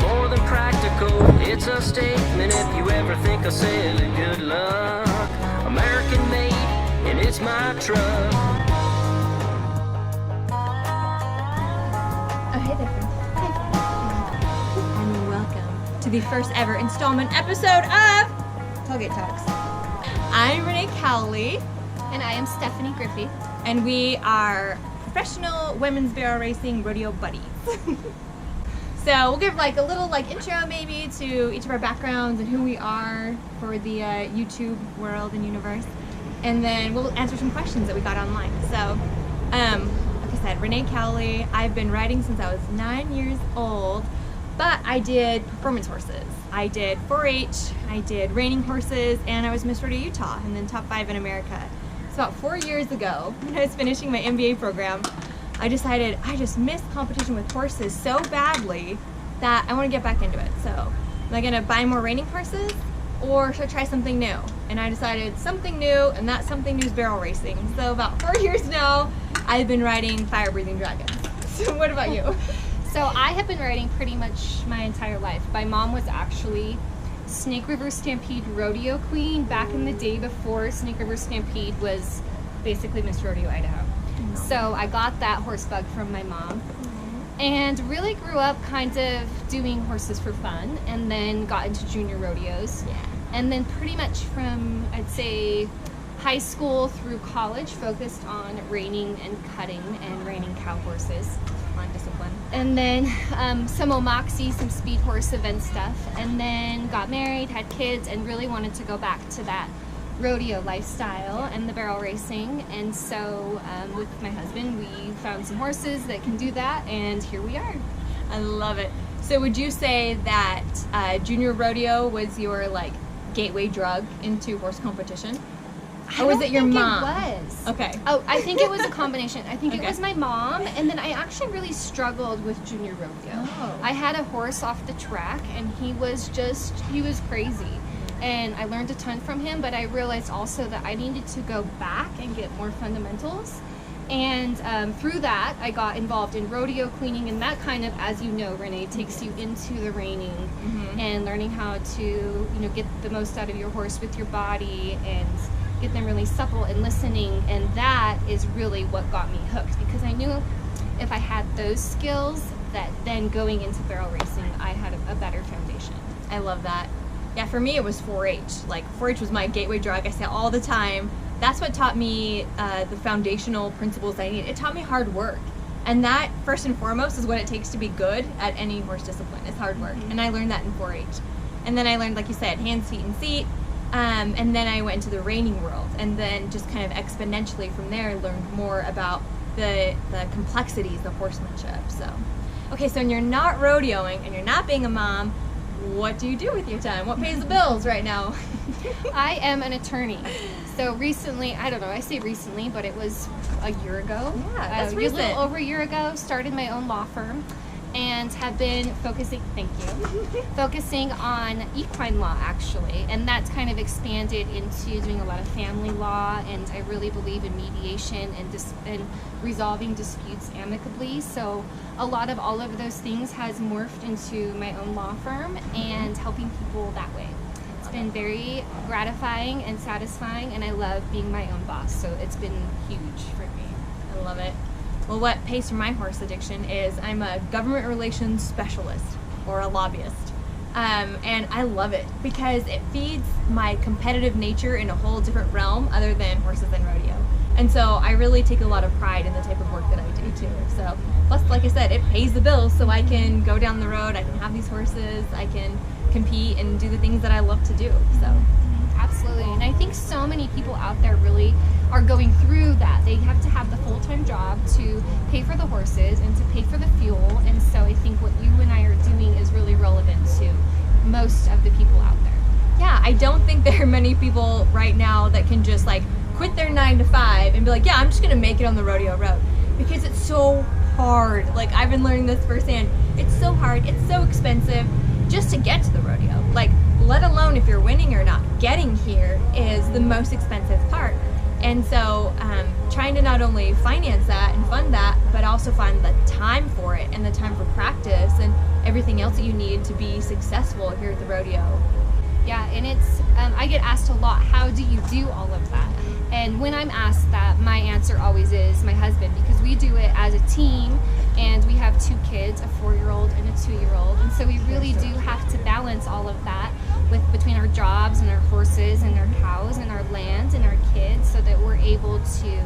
more than practical. It's a statement if you ever think of selling good luck. American made, and it's my truck. Oh, hey there, friend. Hi. And welcome to the first ever installment episode of Tailgate Talks. I'm Renee Cowley. And I am Stephanie Griffey. And we are professional women's barrel racing rodeo buddies. So we'll give like a little like intro maybe to each of our backgrounds and who we are for the YouTube world and universe. And then we'll answer some questions that we got online. So, like I said, Renee Cowley. I've been riding since I was 9 years old, but I did performance horses. I did 4-H, I did reining horses, and I was Miss Rodeo Utah and then top 5 in America. So about 4 years ago, when I was finishing my MBA program, I decided I just miss competition with horses so badly that I want to get back into it. So am I going to buy more reining horses or should I try something new? And I decided something new, and that something new is barrel racing. So about 4 years now, I've been riding fire-breathing dragons. So what about you? So I have been riding pretty much my entire life. My mom was actually Snake River Stampede rodeo queen back in the day before Snake River Stampede was basically Miss Rodeo Idaho. So I got that horse bug from my mom and really grew up kind of doing horses for fun, and then got into junior rodeos. Yeah. And then pretty much from, I'd say, high school through college, focused on reining and cutting and reining cow horses. On discipline. And then some Omoxie, some speed horse event stuff, and then got married, had kids, and really wanted to go back to that rodeo lifestyle and the barrel racing. And so with my husband, we found some horses that can do that, and here we are. I love it. So would you say that junior rodeo was your like gateway drug into horse competition? Or was it your mom? It was. Okay. Oh, I think it was a combination. I think Okay. it was my mom, and then I actually really struggled with junior rodeo. Oh. I had a horse off the track, and he was crazy. And I learned a ton from him, but I realized also that I needed to go back and get more fundamentals. And through that, I got involved in rodeo cleaning, and that kind of, as you know, Renee, takes you into the reining and learning how to, get the most out of your horse with your body and get them really supple and listening. And that is really what got me hooked, because I knew if I had those skills, that then going into barrel racing, I had a better foundation. I love that. Yeah, for me it was 4-H. Like 4-H was my gateway drug. I say it all the time. That's what taught me the foundational principles I need. It taught me hard work. And that, first and foremost, is what it takes to be good at any horse discipline, is hard work. And I learned that in 4-H. And then I learned, like you said, hands, feet, and seat. And then I went into the reining world. And then just kind of exponentially from there, I learned more about the complexities of horsemanship. So, okay, so when you're not rodeoing and you're not being a mom, what do you do with your time? What pays the bills right now? I am an attorney. So recently, I don't know, I say recently, but it was a year ago. Yeah, that's a recent. little over a year ago, started my own law firm and have been focusing on equine law, actually. And that's kind of expanded into doing a lot of family law, and I really believe in mediation and resolving disputes amicably. So a lot of all of those things has morphed into my own law firm and helping people that way. It's been very gratifying and satisfying, and I love being my own boss, so it's been huge for me. I love it. Well, what pays for my horse addiction is I'm a government relations specialist or a lobbyist. And I love it because it feeds my competitive nature in a whole different realm other than horses and rodeo. And so I really take a lot of pride in the type of work that I do too. So plus, like I said, it pays the bills, so I can go down the road, I can have these horses, I can compete and do the things that I love to do. So absolutely. And I think so many people out there really are going through that. They have to have the full-time job to pay for the horses and to pay for the fuel. And so I think what you and I are doing is really relevant to most of the people out there. Yeah, I don't think there are many people right now that can just like quit their 9 to 5 and be like, yeah, I'm just gonna make it on the rodeo road, because it's so hard. Like, I've been learning this firsthand. It's so hard, it's so expensive just to get to the rodeo. Like, let alone if you're winning or not. Getting here is the most expensive part. And so trying to not only finance that and fund that, but also find the time for it and the time for practice and everything else that you need to be successful here at the rodeo. Yeah, and it's, I get asked a lot, how do you do all of that? And when I'm asked that, my answer always is my husband, because we do it as a team, and we have 2 kids, a 4-year-old and a 2-year-old. And so we really do have to balance all of that between our jobs and our horses and our cows and our land and our kids, so that we're able to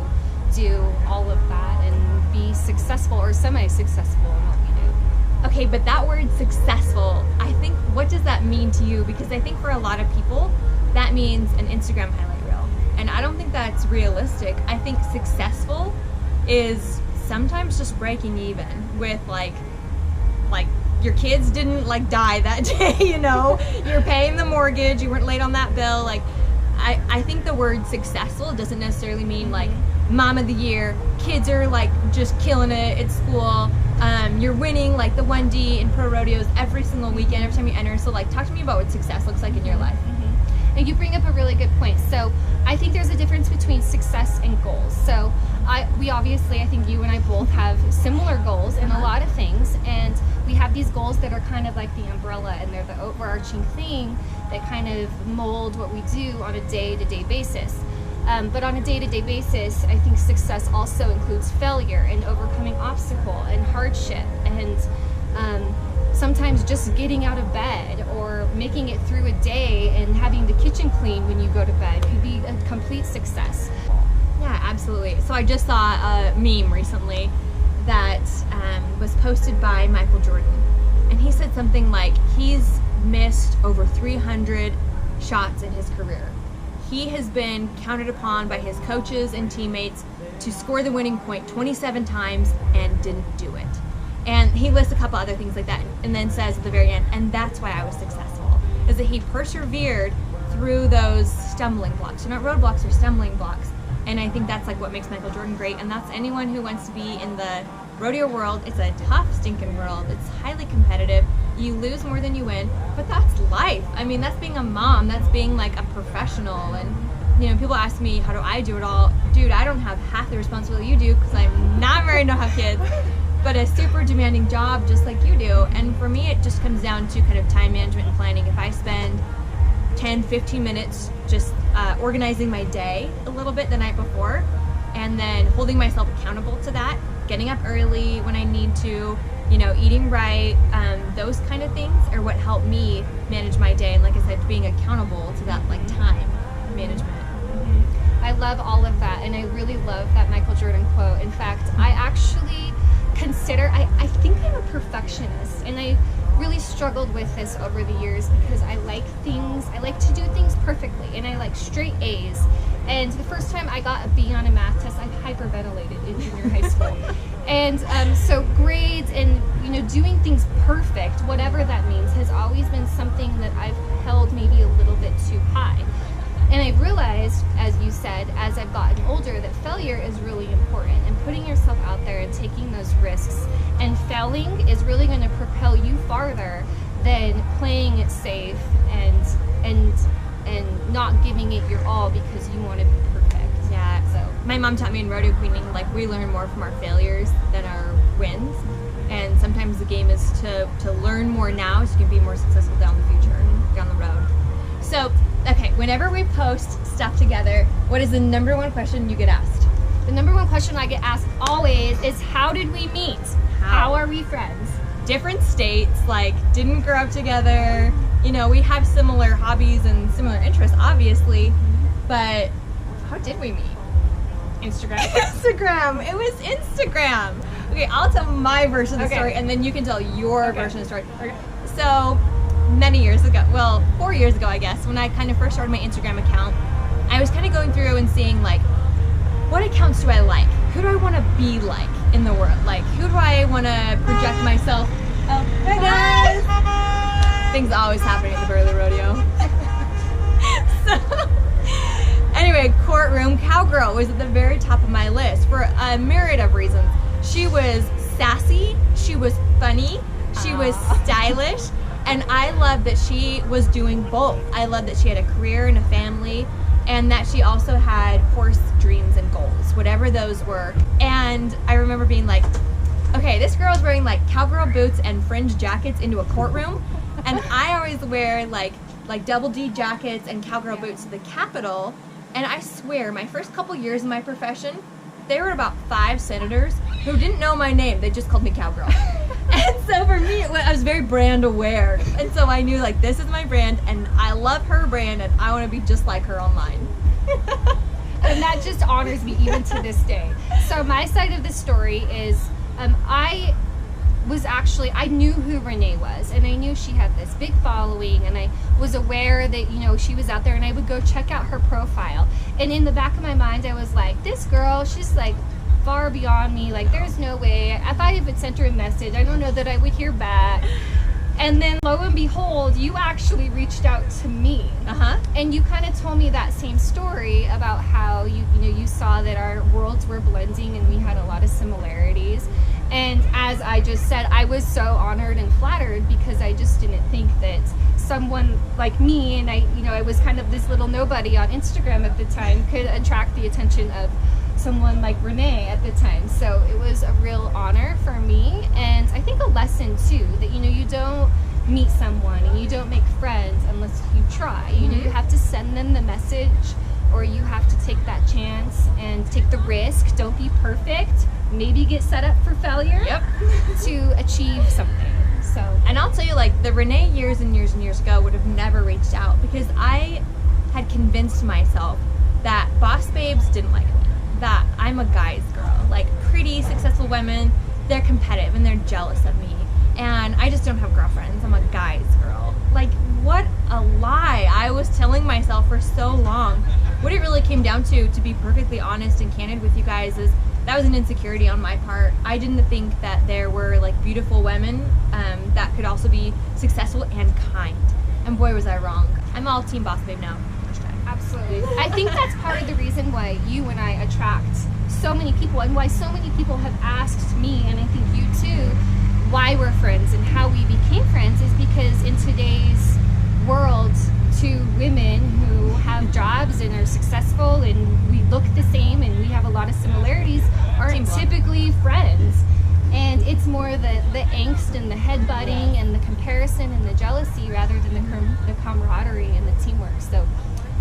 do all of that and be successful or semi-successful in what we do. Okay, but that word successful, I think, what does that mean to you? Because I think for a lot of people, that means an Instagram highlight reel. And I don't think that's realistic. I think successful is sometimes just breaking even with like your kids didn't like die that day, you know, you're paying the mortgage, you weren't late on that bill. Like, I think the word successful doesn't necessarily mean like mom of the year, kids are like just killing it at school, you're winning like the 1D in pro rodeos every single weekend, every time you enter. So like, talk to me about what success looks like in your life. And you bring up a really good point. So I think there's a difference between success and goals. So we obviously, I think you and I both have similar goals in a lot of things, and we have these goals that are kind of like the umbrella, and they're the overarching thing that kind of mold what we do on a day-to-day basis. But on a day-to-day basis, I think success also includes failure and overcoming obstacle and hardship, and sometimes just getting out of bed or making it through a day and having the kitchen clean when you go to bed could be a complete success. Yeah, absolutely. So I just saw a meme recently that was posted by Michael Jordan, and he said something like he's missed over 300 shots in his career. He has been counted upon by his coaches and teammates to score the winning point 27 times and didn't do it. And he lists a couple other things like that, and then says at the very end, and that's why I was successful, is that he persevered through those stumbling blocks. They're not roadblocks, they're stumbling blocks. And I think that's like what makes Michael Jordan great, and that's anyone who wants to be in the rodeo world. It's a tough, stinking world. It's highly competitive. You lose more than you win, but that's life. I mean, that's being a mom, that's being like a professional. And you know, people ask me, how do I do it all? Dude, I don't have half the responsibility you do, because I'm not married, don't have kids, but a super demanding job just like you do. And for me, it just comes down to kind of time management and planning. If I spend 10-15 minutes just organizing my day a little bit the night before, and then holding myself accountable to that, getting up early when I need to, you know, eating right, those kind of things are what help me manage my day. And like I said, being accountable to that like time management. I love all of that, and I really love that Michael Jordan quote. In fact, I actually consider, I think I'm a perfectionist, and I really struggled with this over the years, because I like to do things perfectly, and I like straight A's. And the first time I got a B on a math test, I hyperventilated in junior high school. And so grades and, you know, doing things perfect, whatever that means, has always been something that I've held maybe a little bit too high. And I realized, as you said, as I've gotten older, that failure is really important, and putting yourself out there and taking those risks and failing is really going to propel you farther than playing it safe and not giving it your all because you want to be perfect. Yeah. So my mom taught me in rodeo queening, like, we learn more from our failures than our wins, and sometimes the game is to learn more now so you can be more successful down the future, down the road. So, okay, whenever we post stuff together, what is the number one question you get asked? the number one question I get asked always is, how did we meet? How are we friends? Different states, like, didn't grow up together. You know, we have similar hobbies and similar interests, obviously, but how did we meet? Instagram. Instagram. It was Instagram. Okay, I'll tell my version of the story, and then you can tell your version of the story. Okay. So, many years ago, well, 4 years ago, I guess, when I kind of first started my Instagram account, I was kind of going through and seeing, like, what accounts do I like? Who do I want to be like in the world? Like, who do I want to project myself? Oh, hey guys! Things always happening at the Burley Rodeo. So, anyway, Courtroom Cowgirl was at the very top of my list for a myriad of reasons. She was sassy, she was funny, she was stylish, and I loved that she was doing both. I loved that she had a career and a family, and that she also had horse dreams and goals, whatever those were. And I remember being like, okay, this girl's wearing like cowgirl boots and fringe jackets into a courtroom, and I always wear like double D jackets and cowgirl boots to the Capitol. And I swear, my first couple years in my profession, there were about 5 senators who didn't know my name. They just called me cowgirl. And so for me, I was very brand aware. And so I knew, like, this is my brand, and I love her brand, and I want to be just like her online. And that just honors me even to this day. So my side of the story is, I knew who Renee was, and I knew she had this big following, and I was aware that, you know, she was out there, and I would go check out her profile. And in the back of my mind, I was like, this girl, she's like far beyond me. Like, there's no way. If I even sent her a message, I don't know that I would hear back. And then lo and behold, you actually reached out to me. And you kind of told me that same story about how you saw that our worlds were blending and we had a lot of similarities. And as I just said, I was so honored and flattered, because I just didn't think that someone like me, and I was kind of this little nobody on Instagram at the time, could attract the attention of someone like Renee at the time. So it was a real honor for me, and I think a lesson too, that you don't meet someone and you don't make friends unless you try. You have to send them the message, or you have to take that chance and take the risk. Don't be perfect. Maybe get set up for failure to achieve something. So, and I'll tell you, like, the Renee years and years and years ago would have never reached out, because I had convinced myself that boss babes didn't like me, that I'm a guy's girl. Like, pretty successful women, they're competitive and they're jealous of me, and I just don't have girlfriends. I'm a guy's girl. Like, what a lie I was telling myself for so long. What it really came down to be perfectly honest and candid with you guys, is that was an insecurity on my part. I didn't think that there were like beautiful women that could also be successful and kind. And boy, was I wrong. I'm all team boss babe now. Absolutely. I think that's part of the reason why you and I attract so many people, and why so many people have asked me, and I think you too, why we're friends and how we became friends, is because in today's world, two women who have jobs and are successful and we look the same and we have a lot of similarities aren't typically friends. And it's more the angst and the headbutting and the comparison and the jealousy, rather than the camaraderie and the teamwork. So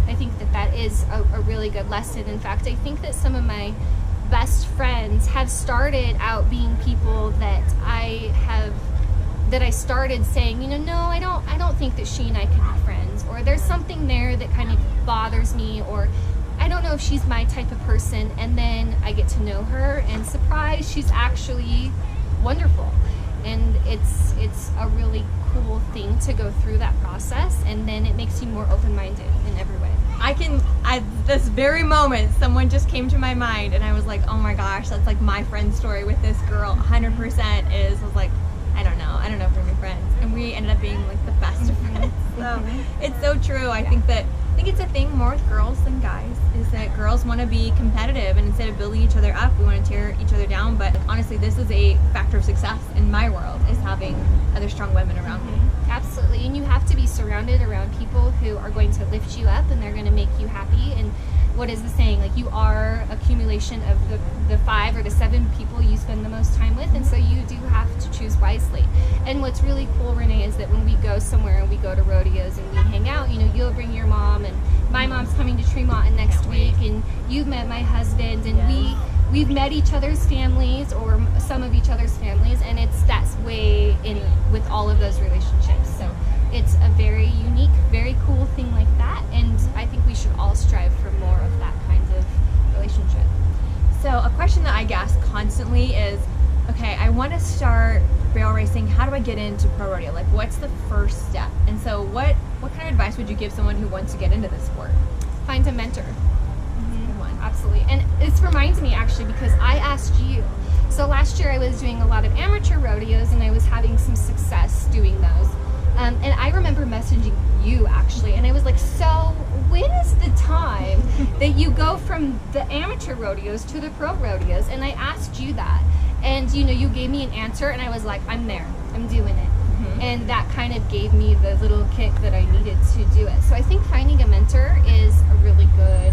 I think that is a really good lesson. In fact, I think that some of my best friends have started out being people that I started saying, no, I don't think that she and I could be friends, or there's something there that kind of bothers me, or I don't know if she's my type of person. And then I get to know her, and surprise, she's actually wonderful. And it's a really cool thing to go through that process, and then it makes you more open-minded in every way. At this very moment, someone just came to my mind, and I was like, oh my gosh, that's like my friend's story with this girl. 100% I was like, I don't know if we're gonna be friends. And we ended up being like the best of friends. So it's so true. I think it's a thing more with girls than guys, is that girls want to be competitive, and instead of building each other up, we want to tear each other down. But honestly, this is a factor of success in my world, is having other strong women around me. Absolutely. And you have to be surrounded around people who are going to lift you up, and they're going to make you happy. And what is the saying? Like, you are accumulation of the 5 or the 7 people you spend the most time with, and so you do have to choose wisely. And what's really cool, Renee, is that when we go somewhere and we go to rodeos and we hang out, you'll bring your mom, and my mom's coming to Tremont next week, and you've met my husband, and we've met each other's families, or some of each other's families, and that's way in with all of those relationships. So it's a very unique, very cool thing like that, and I think we should all strive for more of that kind of relationship. So a question that I get asked constantly is, okay, I want to start barrel racing. How do I get into pro rodeo? Like, what's the first step? And so what kind of advice would you give someone who wants to get into this sport? Find a mentor. Absolutely. And this reminds me, actually, because I asked you. So last year I was doing a lot of amateur rodeos, and I was having some success doing those. And I remember messaging you, actually, and I was like, so when is the time that you go from the amateur rodeos to the pro rodeos? And I asked you that, and you gave me an answer, and I was like, I'm there, I'm doing it. And that kind of gave me the little kick that I needed to do it. So I think finding a mentor is a really good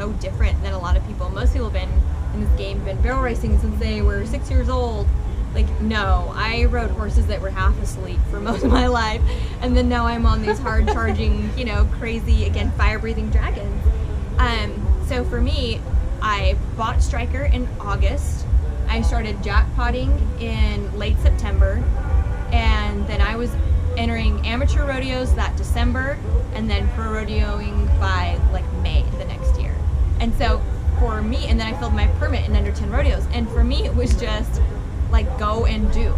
so different than a lot of people. Most people have been in this game, been barrel racing since they were 6 years old. Like, no, I rode horses that were half asleep for most of my life, and then now I'm on these hard charging, you know, crazy, again, fire breathing dragons. So for me, I bought Striker in August. I started jackpotting in late September, and then I was entering amateur rodeos that December, and then pro rodeoing by like May the next year. And so for me, and then I filled my permit in under 10 rodeos, and for me it was just like go and do.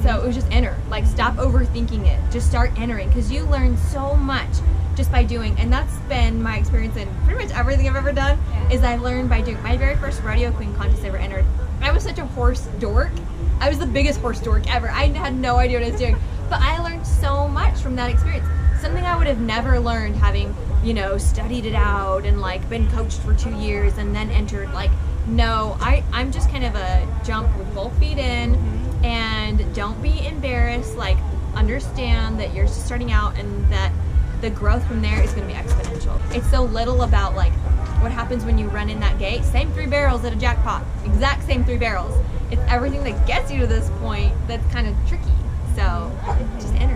So it was just enter, like stop overthinking it, just start entering, because you learn so much just by doing. And that's been my experience in pretty much everything I've ever done, is I learned by doing. My very first rodeo queen contest I ever entered, I was such a horse dork. I was the biggest horse dork ever. I had no idea what I was doing, but I learned so much from that experience, something I would have never learned having, you know, studied it out and like been coached for 2 years and then entered. Like, no, I'm just kind of a jump with both feet in, and don't be embarrassed. Like, understand that you're just starting out and that the growth from there is going to be exponential. It's so little about like what happens when you run in that gate. Same 3 barrels at a jackpot, exact same 3 barrels. It's everything that gets you to this point that's kind of tricky. So just enter.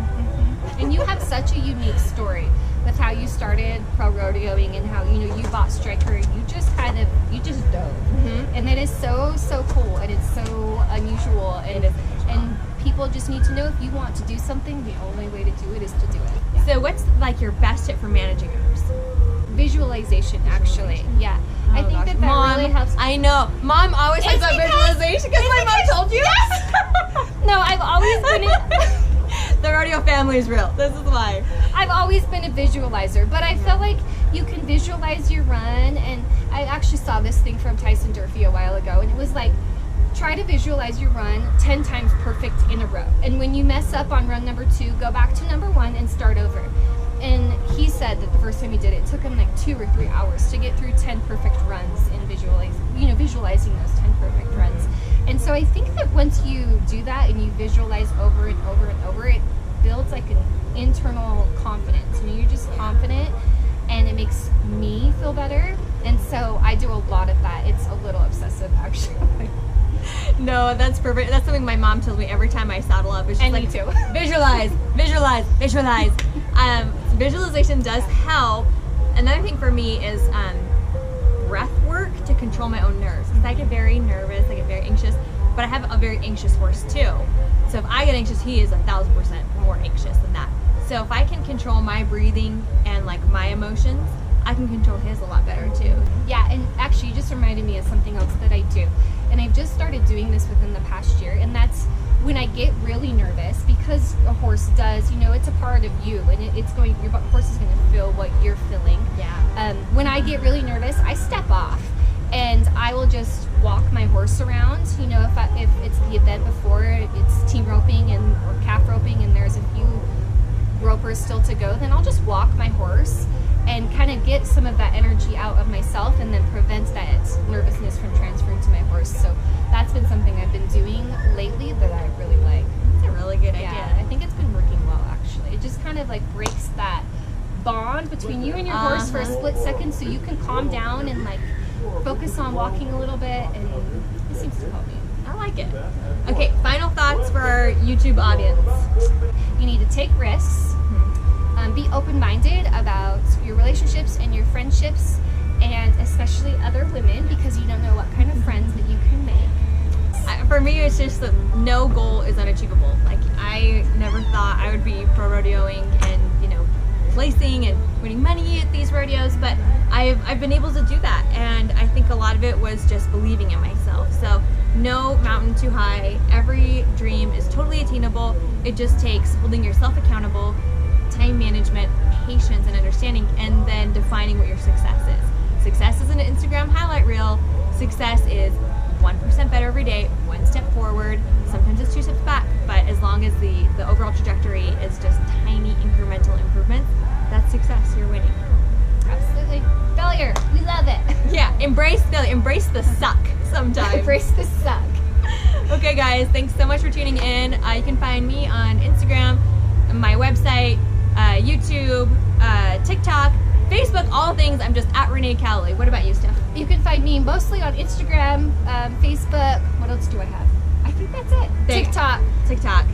And you have such a unique story with how you started pro rodeoing and how, you know, you bought Striker. You just dove, and it is so cool, and it's so unusual, and people just need to know, if you want to do something, the only way to do it is to do it. Yeah. So what's like your best tip for managing nerves? Visualization, actually. Yeah. Oh, I think gosh. that Mom, really helps. I know. Mom always talks about visualization because my mom told you. Yes. No, I've always been The rodeo family is real. This is why. I've always been a visualizer, but I feel like you can visualize your run, and I actually saw this thing from Tyson Durfee a while ago, and it was like, try to visualize your run 10 times perfect in a row. And when you mess up on run number 2, go back to number 1 and start over. And he said that the first time he did it, it took him like 2 or 3 hours to get through 10 perfect runs and visualizing those 10 perfect runs. And so I think that once you do that and you visualize over and over and over, it builds like an internal confidence. You know, you're just confident, and it makes me feel better. And so I do a lot of that. It's a little obsessive, actually. No, that's perfect. That's something my mom tells me every time I saddle up. It's just And like, me too. visualize. Visualization does help. Another thing for me is breath work to control my own nerves, because I get very nervous, I get very anxious, but I have a very anxious horse too. So if I get anxious, he is 1,000% more anxious than that. So if I can control my breathing and like my emotions, I can control his a lot better too. Yeah, and actually you just reminded me of something else that I do. And I've just started doing this within the past year, and that's when I get really nervous, because a horse does, you know, it's a part of you, and your horse is going to feel what you're feeling. Yeah. When I get really nervous, I step off, and I will just walk my horse around. You know, if it's the event before, it's team roping or calf roping, and there's a few ropers still to go, then I'll just walk my horse and kind of get some of that energy out of myself, and then prevent that nervousness from transferring to my horse. So that's been something I've been doing lately that I really like. That's a really good Yeah, idea. I think it's been working well, actually. It just kind of like breaks that bond between you and your horse for a split second, so you can calm down and like focus on walking a little bit, and it seems to help me. I like it. Okay, final thoughts for our YouTube audience. You need to take risks. Be open-minded about your relationships and your friendships, and especially other women, because you don't know what kind of friends that you can make. For me, it's just that no goal is unachievable. Like, I never thought I would be pro rodeoing and, you know, placing and winning money at these rodeos, but I've been able to do that, and I think a lot of it was just believing in myself. So no mountain too high. Every dream is totally attainable. It just takes holding yourself accountable, time management, patience, and understanding, and then defining what your success is. Success isn't an Instagram highlight reel. Success is 1% better every day, 1 step forward. Sometimes it's 2 steps back, but as long as the overall trajectory is just tiny incremental improvements, that's success. You're winning. Absolutely. Failure, we love it. Yeah, embrace failure. Embrace the suck sometimes. Embrace the suck. Okay, guys, thanks so much for tuning in. You can find me on Instagram, my website, YouTube, TikTok, Facebook, all things, I'm just at Renee Cowley. What about you, Steph? You can find me mostly on Instagram, Facebook. What else do I have? I think that's it. TikTok.